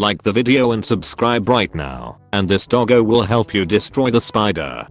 like the video and subscribe right now, and this doggo will help you destroy the spider.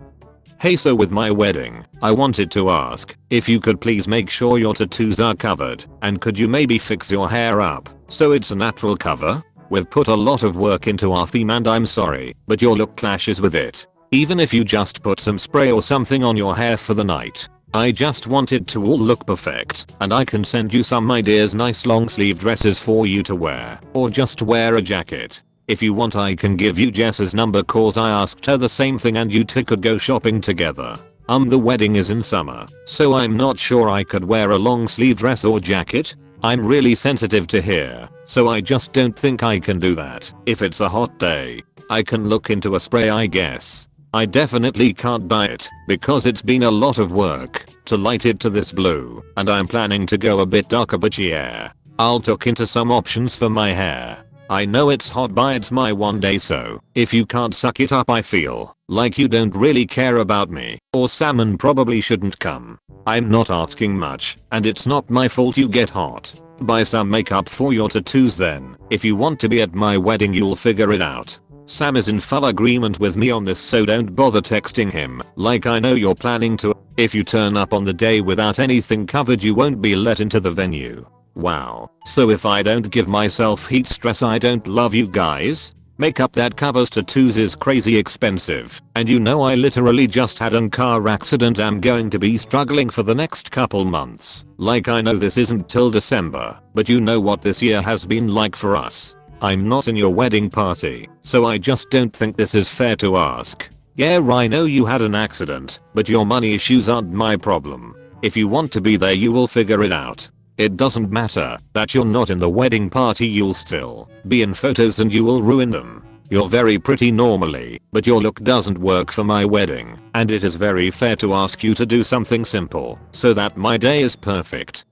Hey, so with my wedding, I wanted to ask if you could please make sure your tattoos are covered, and could you maybe fix your hair up so it's a natural cover? We've put a lot of work into our theme and I'm sorry, but your look clashes with it. Even if you just put some spray or something on your hair for the night. I just want it to all look perfect, and I can send you some ideas, nice long sleeve dresses for you to wear, or just wear a jacket. If you want I can give you Jess's number cause I asked her the same thing and you two could go shopping together. The wedding is in summer, so I'm not sure I could wear a long sleeve dress or jacket. I'm really sensitive to hair, so I just don't think I can do that. If it's a hot day, I can look into a spray I guess. I definitely can't buy it because it's been a lot of work to light it to this blue, and I'm planning to go a bit darker, but yeah, I'll look into some options for my hair. I know it's hot but it's my one day, so if you can't suck it up I feel like you don't really care about me, or salmon probably shouldn't come. I'm not asking much, and it's not my fault you get hot. Buy some makeup for your tattoos then. If you want to be at my wedding you'll figure it out. Sam is in full agreement with me on this, so don't bother texting him like I know you're planning to. If you turn up on the day without anything covered you won't be let into the venue. Wow, so if I don't give myself heat stress I don't love you guys? Makeup that covers tattoos is crazy expensive, and you know I literally just had a car accident. I'm going to be struggling for the next couple months. Like I know this isn't till December, but you know what this year has been like for us. I'm not in your wedding party, so I just don't think this is fair to ask. Yeah, I know you had an accident, but your money issues aren't my problem. If you want to be there you will figure it out. It doesn't matter that you're not in the wedding party, you'll still be in photos and you will ruin them. You're very pretty normally, but your look doesn't work for my wedding, and it is very fair to ask you to do something simple so that my day is perfect.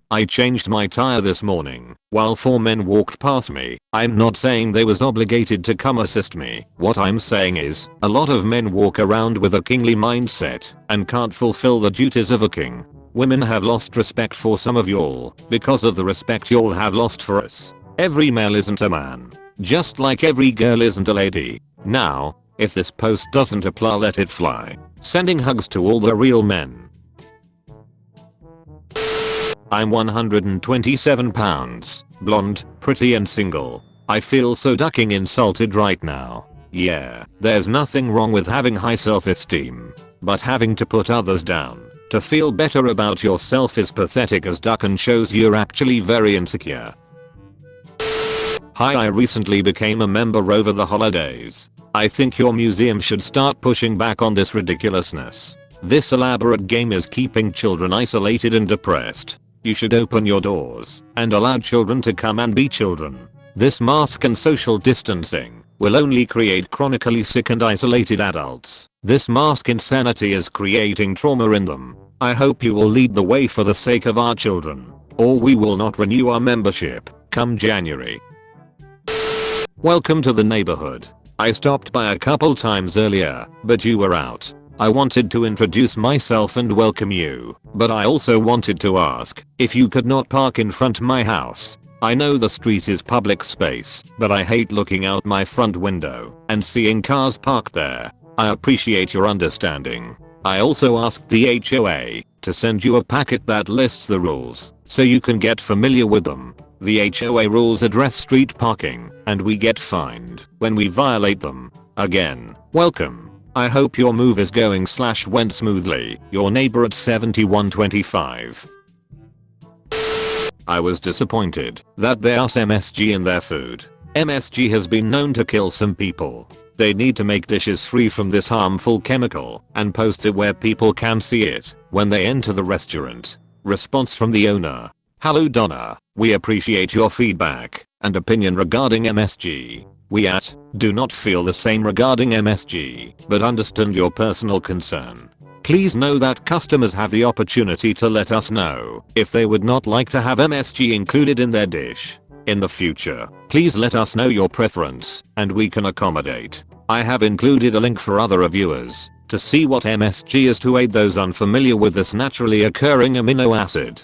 I changed my tire this morning while 4 men walked past me. I'm not saying they was obligated to come assist me. What I'm saying is, a lot of men walk around with a kingly mindset and can't fulfill the duties of a king. Women have lost respect for some of y'all because of the respect y'all have lost for us. Every male isn't a man, just like every girl isn't a lady. Now, if this post doesn't apply, let it fly. Sending hugs to all the real men. I'm 127 pounds, blonde, pretty and single. I feel so ducking insulted right now. Yeah, there's nothing wrong with having high self-esteem, but having to put others down to feel better about yourself is pathetic as duck and shows you're actually very insecure. Hi, I recently became a member over the holidays. I think your museum should start pushing back on this ridiculousness. This elaborate game is keeping children isolated and depressed. You should open your doors and allow children to come and be children. This mask and social distancing will only create chronically sick and isolated adults. This mask insanity is creating trauma in them. I hope you will lead the way for the sake of our children, or we will not renew our membership come January. Welcome to the neighborhood. I stopped by a couple times earlier, but you were out. I wanted to introduce myself and welcome you, but I also wanted to ask if you could not park in front of my house. I know the street is public space, but I hate looking out my front window and seeing cars parked there. I appreciate your understanding. I also asked the HOA to send you a packet that lists the rules so you can get familiar with them. The HOA rules address street parking, and we get fined when we violate them. Again, welcome. I hope your move is going/went smoothly. Your neighbor at 7125. I was disappointed that there's MSG in their food. MSG has been known to kill some people. They need to make dishes free from this harmful chemical and post it where people can see it when they enter the restaurant. Response from the owner. Hello Donna, we appreciate your feedback and opinion regarding MSG. We do not feel the same regarding MSG, but understand your personal concern. Please know that customers have the opportunity to let us know if they would not like to have MSG included in their dish. In the future, please let us know your preference and we can accommodate. I have included a link for other reviewers to see what MSG is to aid those unfamiliar with this naturally occurring amino acid.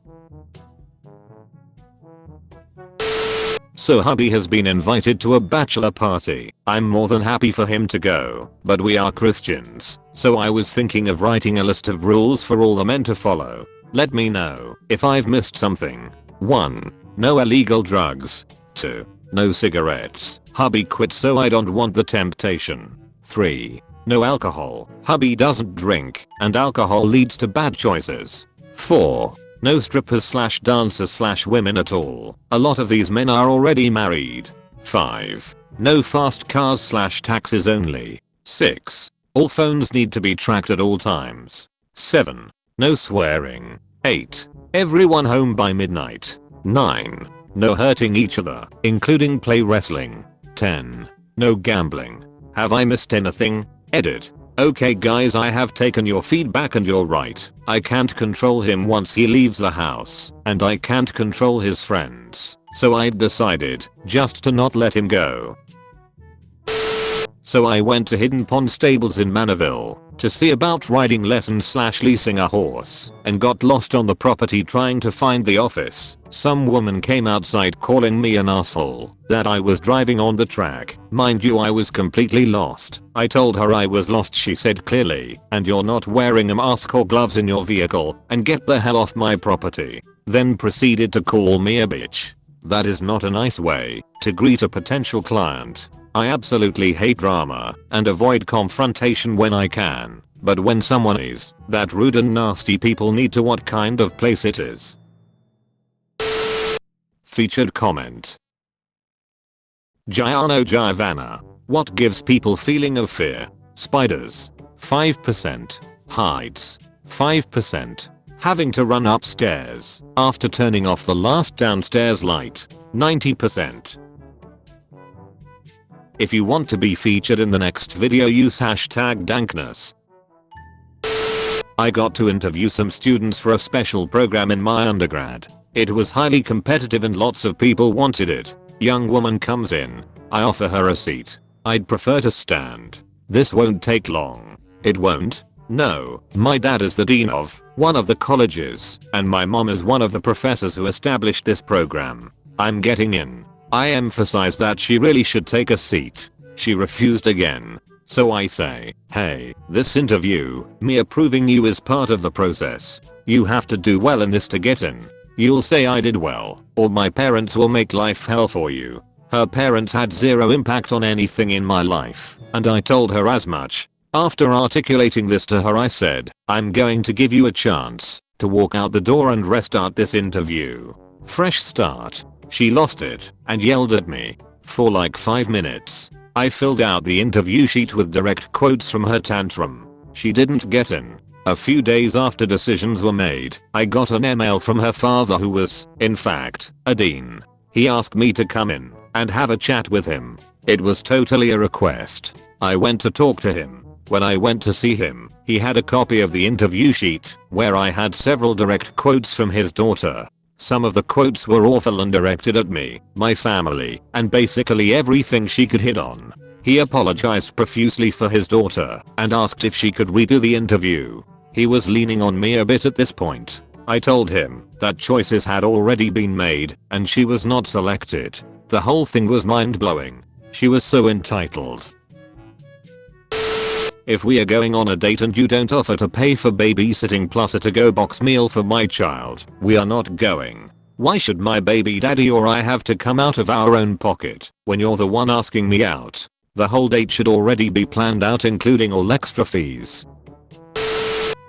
So hubby has been invited to a bachelor party. I'm more than happy for him to go, but we are Christians, so I was thinking of writing a list of rules for all the men to follow. Let me know if I've missed something. 1. No illegal drugs. 2. No cigarettes. Hubby quit so I don't want the temptation. 3. No alcohol. Hubby doesn't drink, and alcohol leads to bad choices. 4. No strippers/dancers/women at all. A lot of these men are already married. 5. No fast cars/taxis only. 6. All phones need to be tracked at all times. 7. No swearing. 8. Everyone home by midnight. 9. No hurting each other, including play wrestling. 10. No gambling. Have I missed anything? Edit. Okay guys, I have taken your feedback and you're right. I can't control him once he leaves the house, and I can't control his friends. So I decided just to not let him go. So I went to Hidden Pond Stables in Memellion to see about riding lessons/leasing a horse, and got lost on the property trying to find the office. Some woman came outside calling me an asshole that I was driving on the track. Mind you, I was completely lost. I told her I was lost. She said clearly, and you're not wearing a mask or gloves in your vehicle, and get the hell off my property. Then proceeded to call me a bitch. That is not a nice way to greet a potential client. I absolutely hate drama and avoid confrontation when I can, but when someone is that rude and nasty, people need to what kind of place it is. Featured comment. Giano Giovanna. What gives people feeling of fear? Spiders. 5%. Heights. 5%. Having to run upstairs after turning off the last downstairs light. 90%. If you want to be featured in the next video, use #dankness. I got to interview some students for a special program in my undergrad. It was highly competitive and lots of people wanted it. Young woman comes in. I offer her a seat. I'd prefer to stand. This won't take long. It won't? No. My dad is the dean of one of the colleges, and my mom is one of the professors who established this program. I'm getting in. I emphasized that she really should take a seat. She refused again. So I say, hey, this interview, me approving you is part of the process. You have to do well in this to get in. You'll say I did well, or my parents will make life hell for you. Her parents had zero impact on anything in my life, and I told her as much. After articulating this to her, I said, I'm going to give you a chance to walk out the door and restart this interview. Fresh start. She lost it and yelled at me for like 5 minutes. I filled out the interview sheet with direct quotes from her tantrum. She didn't get in. A few days after decisions were made, I got an email from her father, who was, in fact, a dean. He asked me to come in and have a chat with him. It was totally a request. I went to talk to him. When I went to see him, he had a copy of the interview sheet where I had several direct quotes from his daughter. Some of the quotes were awful and directed at me, my family, and basically everything she could hit on. He apologized profusely for his daughter and asked if she could redo the interview. He was leaning on me a bit at this point. I told him that choices had already been made and she was not selected. The whole thing was mind-blowing. She was so entitled. If we are going on a date and you don't offer to pay for babysitting plus a to-go box meal for my child, we are not going. Why should my baby daddy or I have to come out of our own pocket when you're the one asking me out? The whole date should already be planned out, including all extra fees.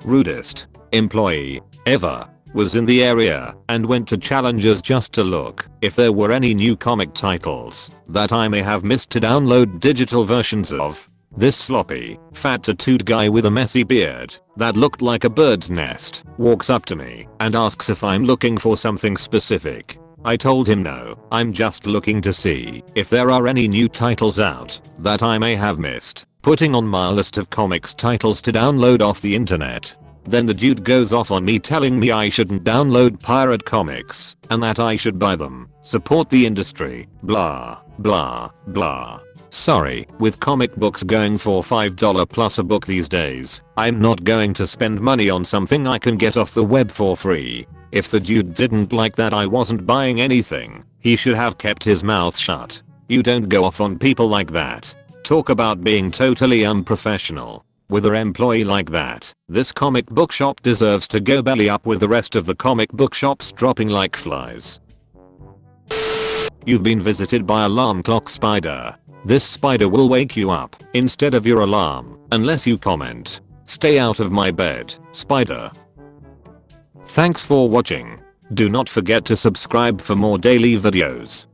Rudest employee ever. Was in the area and went to Challengers just to look if there were any new comic titles that I may have missed to download digital versions of. This sloppy, fat tattooed guy with a messy beard that looked like a bird's nest walks up to me and asks if I'm looking for something specific. I told him no, I'm just looking to see if there are any new titles out that I may have missed, putting on my list of comics titles to download off the internet. Then the dude goes off on me telling me I shouldn't download pirate comics and that I should buy them, support the industry, blah, blah, blah. Sorry, with comic books going for $5 plus a book these days, I'm not going to spend money on something I can get off the web for free. If the dude didn't like that I wasn't buying anything, he should have kept his mouth shut. You don't go off on people like that. Talk about being totally unprofessional. With an employee like that, this comic book shop deserves to go belly up with the rest of the comic book shops dropping like flies. You've been visited by alarm clock spider. This spider will wake you up instead of your alarm unless you comment. Stay out of my bed, spider. Thanks for watching. Do not forget to subscribe for more daily videos.